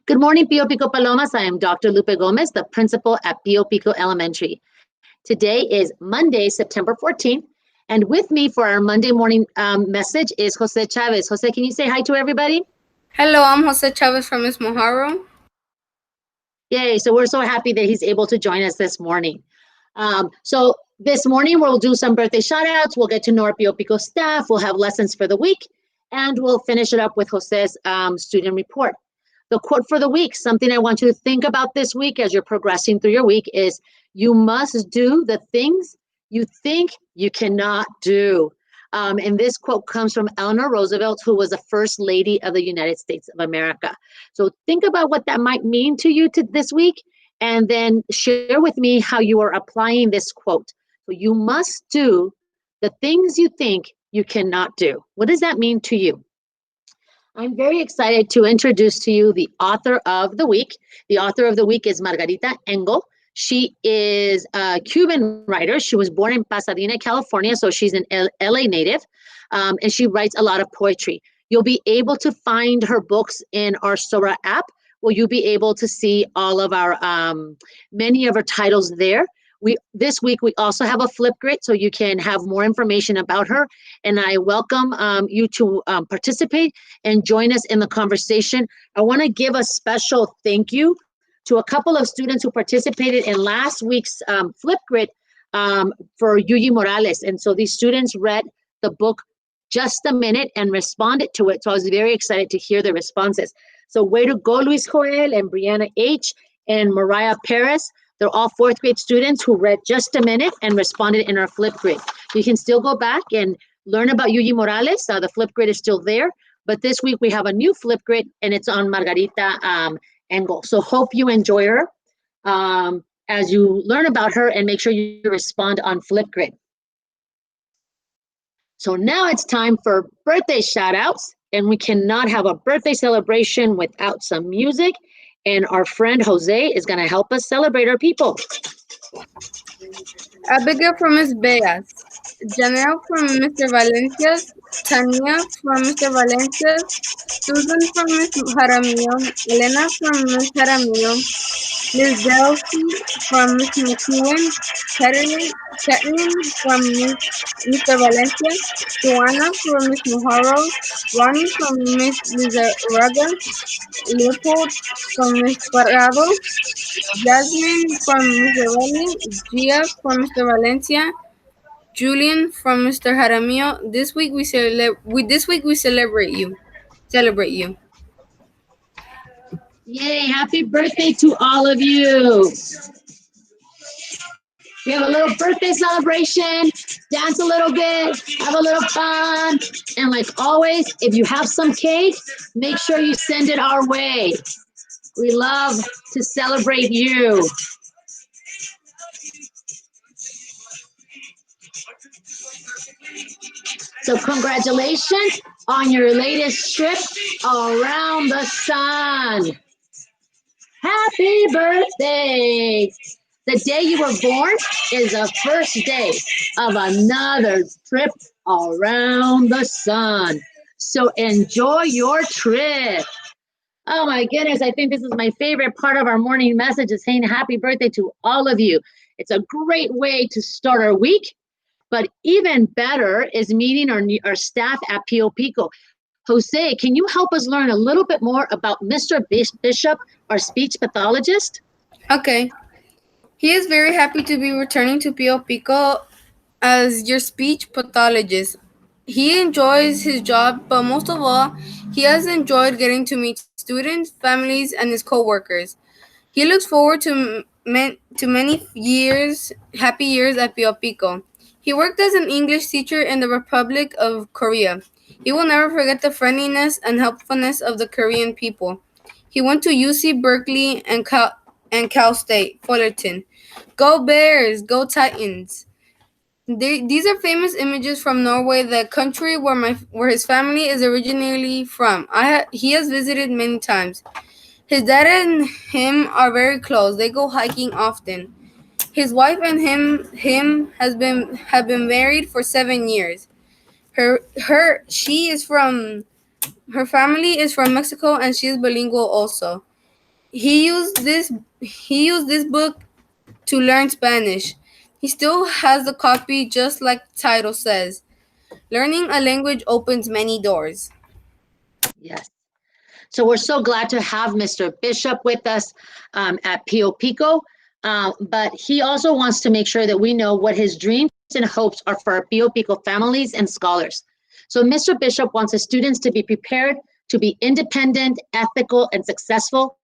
Good morning, Pio Pico Palomas. I am Dr. Lupe Gomez, the principal at Pio Pico Elementary. Today is Monday, September 14th, and with me for our Monday morning message is Jose Chavez. Jose, can you say hi to everybody? Hello, I'm Jose Chavez from Miss Mojarro. Yay, so we're so happy that he's able to join us this morning. So this morning we'll do some birthday shout outs, we'll get to know our Pio Pico staff, we'll have lessons for the week, and we'll finish it up with Jose's student report. The quote for the week, something I want you to think about this week as you're progressing through your week is, you must do the things you think you cannot do. And this quote comes from Eleanor Roosevelt, who was the first lady of the United States of America. So think about what that might mean to you this week, and then share with me how you are applying this quote. So you must do the things you think you cannot do. What does that mean to you? I'm very excited to introduce to you the author of the week. The author of the week is Margarita Engel. She is a Cuban writer. She was born in Pasadena, California, so she's an LA native, and she writes a lot of poetry. You'll be able to find her books in our Sora app, where you'll be able to see all of our, many of her titles there. This week, we also have a Flipgrid, so you can have more information about her. And I welcome you to participate and join us in the conversation. I want to give a special thank you to a couple of students who participated in last week's Flipgrid for Yuyi Morales. And so these students read the book Just a Minute and responded to it. So I was very excited to hear the responses. So way to go, Luis Joel and Brianna H. and Mariah Perez. They're all fourth grade students who read Just a Minute and responded in our Flipgrid. You can still go back and learn about Yuyi Morales. The Flipgrid is still there. But this week we have a new Flipgrid, and it's on Margarita Engel. So hope you enjoy her as you learn about her, and make sure you respond on Flipgrid. So now it's time for birthday shout outs, and we cannot have a birthday celebration without some music. And our friend Jose is going to help us celebrate our people. Abigail from Miss Beas. Janelle from Mr. Valencia's. Tania from Mr. Valencia's. Susan from Miss Jaramillo. Elena from Miss Jaramillo. Miss Delphi from Miss McEwen. Caitlin from Mr. Valencia. Joanna from Miss Mojarro. Ronnie from Miss Lizarraga. Leopold from Miss Parrado. Jasmine from Mr. Rowley, Gia from Mr. Valencia, Julian from Mr. Jaramillo. This week we celebrate you. Celebrate you. Yay, happy birthday to all of you. We have a little birthday celebration, dance a little bit, have a little fun. And like always, if you have some cake, make sure you send it our way. We love to celebrate you. So congratulations on your latest trip around the sun. Happy birthday. The day you were born is the first day of another trip around the sun. So enjoy your trip. Oh my goodness, I think this is my favorite part of our morning message, is saying happy birthday to all of you. It's a great way to start our week, but even better is meeting our staff at Pio Pico. Jose, can you help us learn a little bit more about Mr. Bishop, our speech pathologist? Okay. He is very happy to be returning to Pio Pico as your speech pathologist. He enjoys his job, but most of all, he has enjoyed getting to meet students, families, and his coworkers. He looks forward to many happy years at Pio Pico. He worked as an English teacher in the Republic of Korea. He will never forget the friendliness and helpfulness of the Korean people. He went to UC Berkeley and Cal State Fullerton. Go Bears! Go Titans! These are famous images from Norway, the country where his family is originally from. He has visited many times. His dad and him are very close. They go hiking often. His wife and him have been married for 7 years. Her family is from Mexico, and she is bilingual also. He used this he used this book to learn Spanish. He still has the copy just like the title says. Learning a language opens many doors. Yes. So we're so glad to have Mr. Bishop with us at Pio Pico. But he also wants to make sure that we know what his dreams and hopes are for our Pio Pico families and scholars. So Mr. Bishop wants his students to be prepared to be independent, ethical, and successful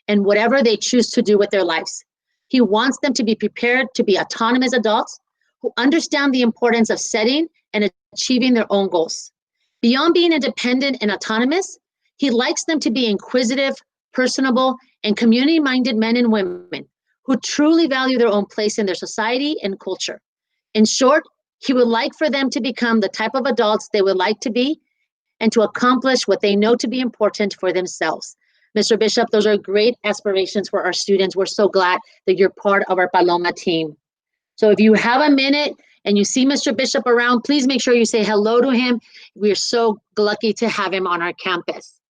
in whatever they choose to do with their lives. He wants them to be prepared to be autonomous adults who understand the importance of setting and achieving their own goals. Beyond being independent and autonomous, he likes them to be inquisitive, personable, and community minded men and women who truly value their own place in their society and culture. In short, he would like for them to become the type of adults they would like to be and to accomplish what they know to be important for themselves. Mr. Bishop, those are great aspirations for our students. We're so glad that you're part of our Paloma team. So if you have a minute and you see Mr. Bishop around, please make sure you say hello to him. We're so lucky to have him on our campus.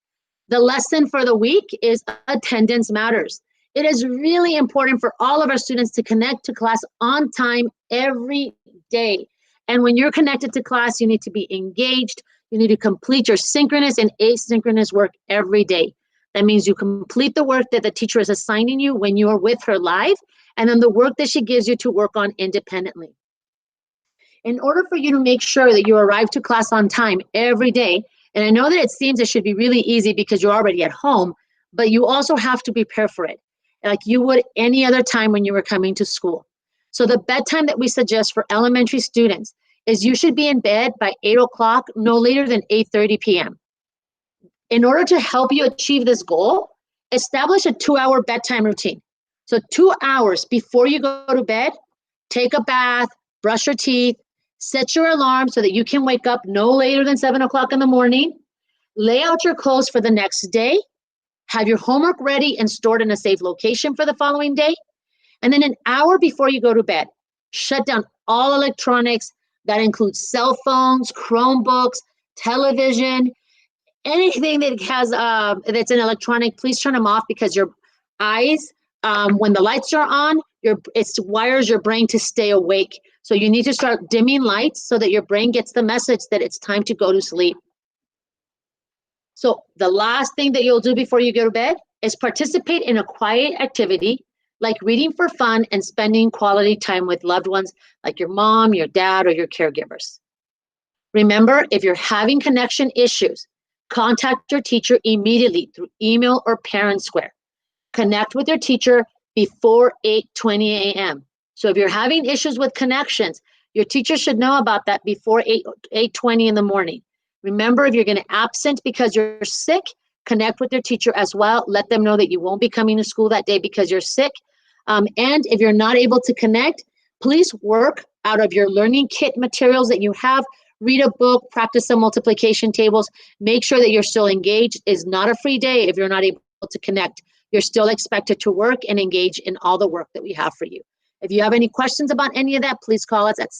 The lesson for the week is attendance matters. It is really important for all of our students to connect to class on time every day. And when you're connected to class, you need to be engaged. You need to complete your synchronous and asynchronous work every day. That means you complete the work that the teacher is assigning you when you are with her live, and then the work that she gives you to work on independently. In order for you to make sure that you arrive to class on time every day, and I know that it seems it should be really easy because you're already at home, but you also have to prepare for it like you would any other time when you were coming to school. So the bedtime that we suggest for elementary students is you should be in bed by 8 o'clock, no later than 8:30 p.m. In order to help you achieve this goal, establish a 2-hour bedtime routine. So 2 hours before you go to bed, take a bath, brush your teeth, set your alarm so that you can wake up no later than 7 o'clock in the morning, lay out your clothes for the next day, have your homework ready and stored in a safe location for the following day, and then an hour before you go to bed, shut down all electronics. That includes cell phones, Chromebooks, television, anything that has that's an electronic. Please turn them off because your eyes, when the lights are on, it wires your brain to stay awake. So you need to start dimming lights so that your brain gets the message that it's time to go to sleep. So the last thing that you'll do before you go to bed is participate in a quiet activity like reading for fun and spending quality time with loved ones like your mom, your dad, or your caregivers. Remember, if you're having connection issues, contact your teacher immediately through email or Parent Square. Connect with your teacher before 8:20 a.m. So if you're having issues with connections, your teacher should know about that before 8:20 in the morning. Remember, if you're going to absent because you're sick, connect with your teacher as well. Let them know that you won't be coming to school that day because you're sick. And if you're not able to connect, please work out of your learning kit materials that you have. Read a book, practice some multiplication tables. Make sure that you're still engaged. It's not a free day if you're not able to connect. You're still expected to work and engage in all the work that we have for you. If you have any questions about any of that, please call us at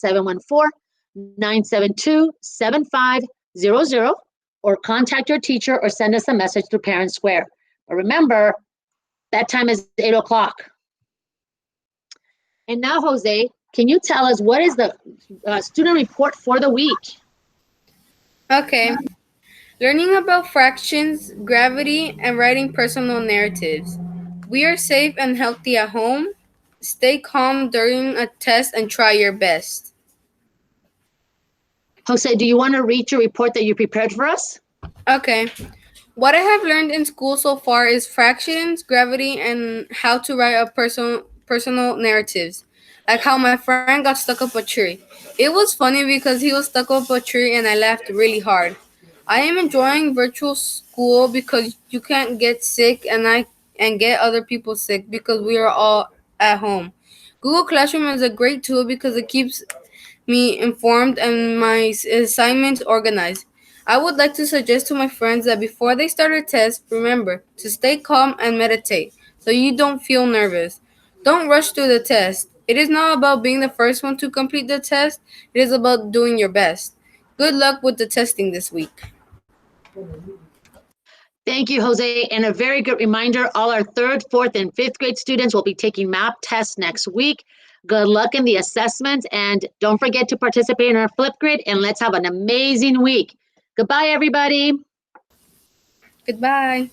714-972-7500 or contact your teacher or send us a message through Parent Square. But remember, that time is 8 o'clock. And now, Jose, can you tell us what is the student report for the week? Okay. Learning about fractions, gravity, and writing personal narratives. We are safe and healthy at home. Stay calm during a test and try your best. Jose, do you want to read your report that you prepared for us? Okay. What I have learned in school so far is fractions, gravity, and how to write a personal narratives. Like how my friend got stuck up a tree. It was funny because he was stuck up a tree and I laughed really hard. I am enjoying virtual school because you can't get sick and get other people sick because we are all at home. Google Classroom is a great tool because it keeps me informed and my assignments organized. I would like to suggest to my friends that before they start a test, remember to stay calm and meditate so you don't feel nervous. Don't rush through the test. It is not about being the first one to complete the test, it is about doing your best. Good luck with the testing this week. Thank you, Jose. And a very good reminder, all our third, fourth, and fifth grade students will be taking MAP tests next week. Good luck in the assessments, and don't forget to participate in our Flipgrid, and let's have an amazing week. Goodbye, everybody. Goodbye.